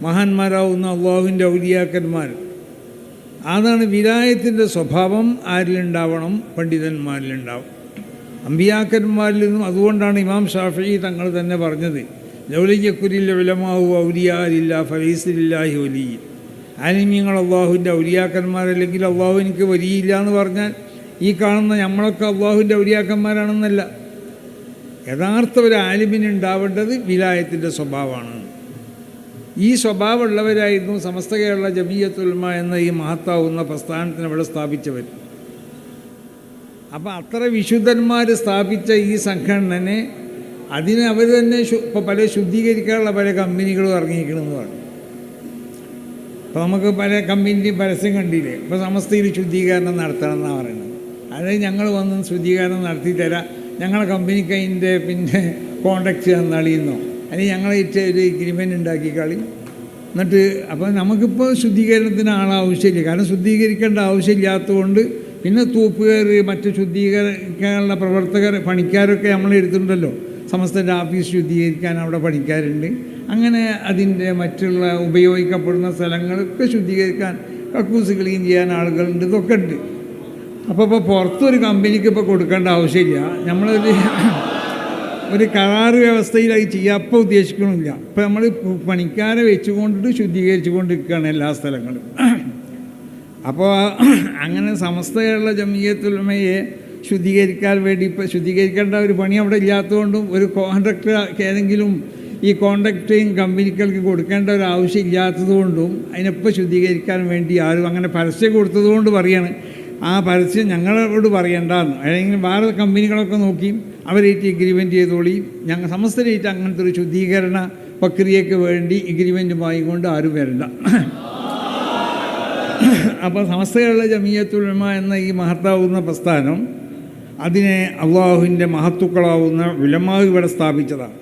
മഹാന്മാരാവുന്ന അള്ളാഹുവിൻ്റെ ഔലിയാക്കന്മാർ. അതാണ് വിലായത്തിൻ്റെ സ്വഭാവം ആരിലുണ്ടാവണം? പണ്ഡിതന്മാരിലുണ്ടാവും, അമ്പിയാക്കന്മാരിൽ നിന്നും. അതുകൊണ്ടാണ് ഇമാം ഷാഫിഈ തങ്ങൾ തന്നെ പറഞ്ഞത്, ലൗലിയക്കുരിൽ ഉലമാഹു ഔലിയാലില്ല ഫലൈസിലില്ലാഹി വലി. ആലിമീങ്ങൾ അള്ളാഹുവിൻ്റെ ഔലിയാക്കന്മാരല്ലെങ്കിൽ അള്ളാഹു എനിക്ക് വലിയില്ല എന്ന് പറഞ്ഞാൽ ഈ കാണുന്ന നമ്മളൊക്കെ അള്ളാഹുവിൻ്റെ ഔലിയാക്കന്മാരാണെന്നല്ല. യഥാർത്ഥ ഒരു ആലിമിനുണ്ടാവേണ്ടത് വിലായത്തിൻ്റെ സ്വഭാവമാണ്. ഈ സ്വഭാവമുള്ളവരായിരുന്നു സമസ്ത കേരള ജമിയത്തുൽ ഉലമ എന്ന ഈ മഹത്താവുന്ന പ്രസ്ഥാനത്തിന് അവിടെ സ്ഥാപിച്ചവർ. അപ്പോൾ അത്ര വിശുദ്ധന്മാർ സ്ഥാപിച്ച ഈ സംഘടനനെ അതിന് അവർ തന്നെ ഇപ്പോൾ പല ശുദ്ധീകരിക്കാനുള്ള പല കമ്പനികളും ഇറങ്ങിയിരിക്കണമെന്ന് പറഞ്ഞു. ഇപ്പോൾ നമുക്ക് പല കമ്പനിൻ്റെയും പരസ്യം കണ്ടില്ലേ, ഇപ്പോൾ സമസ്തയിൽ ശുദ്ധീകരണം നടത്തണം എന്നാണ് പറയുന്നത്. അതായത് ഞങ്ങൾ വന്ന് ശുദ്ധീകരണം നടത്തി തരാം, ഞങ്ങളെ കമ്പനിക്ക് അതിൻ്റെ കോൺടാക്റ്റ് തന്നളിയുന്നോ, അല്ലെങ്കിൽ ഞങ്ങളായിട്ട് ഒരു എഗ്രിമെൻ്റ് ഉണ്ടാക്കി കളി. എന്നിട്ട് അപ്പോൾ നമുക്കിപ്പോൾ ശുദ്ധീകരണത്തിന് ആളാവശ്യമില്ല, കാരണം ശുദ്ധീകരിക്കേണ്ട ആവശ്യമില്ലാത്തതുകൊണ്ട് പിന്നെ തൂപ്പുകാർ, മറ്റ് ശുദ്ധീകരിക്കാനുള്ള പ്രവർത്തകർ, പണിക്കാരൊക്കെ നമ്മളെടുത്തിട്ടുണ്ടല്ലോ. സമസ്തൻ്റെ ഓഫീസ് ശുദ്ധീകരിക്കാൻ അവിടെ പണിക്കാരുണ്ട്. അങ്ങനെ അതിൻ്റെ മറ്റുള്ള ഉപയോഗിക്കപ്പെടുന്ന സ്ഥലങ്ങളൊക്കെ ശുദ്ധീകരിക്കാൻ, കക്കൂസ് ക്ലീൻ ചെയ്യാൻ ആളുകളുണ്ട്. ഇതൊക്കെ ഉണ്ട്. അപ്പോൾ പുറത്തൊരു കമ്പനിക്ക് ഇപ്പോൾ കൊടുക്കേണ്ട ആവശ്യമില്ല. ഒരു കരാറ് വ്യവസ്ഥയിലായി ചെയ്യാൻ അപ്പോൾ ഉദ്ദേശിക്കണമില്ല. ഇപ്പോൾ നമ്മൾ പണിക്കാരെ വെച്ചുകൊണ്ടിട്ട് ശുദ്ധീകരിച്ചു കൊണ്ടിരിക്കുകയാണ് എല്ലാ സ്ഥലങ്ങളും. അപ്പോൾ അങ്ങനെ സമസ്ത കേരള ജമിയത്തുൽ ഉലമയെ ശുദ്ധീകരിക്കാൻ വേണ്ടി ഇപ്പോൾ ശുദ്ധീകരിക്കേണ്ട ഒരു പണി അവിടെ ഇല്ലാത്തതുകൊണ്ടും ഒരു കോൺട്രാക്ടർ ഏതെങ്കിലും ഈ കോൺട്രാക്റ്റിങ് കമ്പനികൾക്ക് കൊടുക്കേണ്ട ഒരു ആവശ്യം ഇല്ലാത്തതുകൊണ്ടും അതിനെപ്പോൾ ശുദ്ധീകരിക്കാൻ വേണ്ടി ആരും അങ്ങനെ പരസ്യം കൊടുത്തതുകൊണ്ട് പറയാണ്, ആ പരസ്യം ഞങ്ങളോട് പറയണ്ടെന്ന്. അല്ലെങ്കിൽ വേറെ കമ്പനികളൊക്കെ നോക്കി അവരായിട്ട് എഗ്രിമെൻറ്റ് ചെയ്തോളി, ഞങ്ങൾ സമസ്തരായിട്ട് അങ്ങനത്തെ ഒരു ശുദ്ധീകരണ പ്രക്രിയയ്ക്ക് വേണ്ടി എഗ്രിമെൻറ്റുമായി കൊണ്ട് ആരും വരണ്ട. അപ്പോൾ സമസ്ത കേരള ജമിയത്തുൽ ഉലമ എന്ന ഈ മഹത്താവുന്ന പ്രസ്ഥാനം അതിനെ അള്ളാഹുവിൻ്റെ മഹത്തുക്കളാവുന്ന ഉലമാ ഇവിടെ സ്ഥാപിച്ചതാണ്.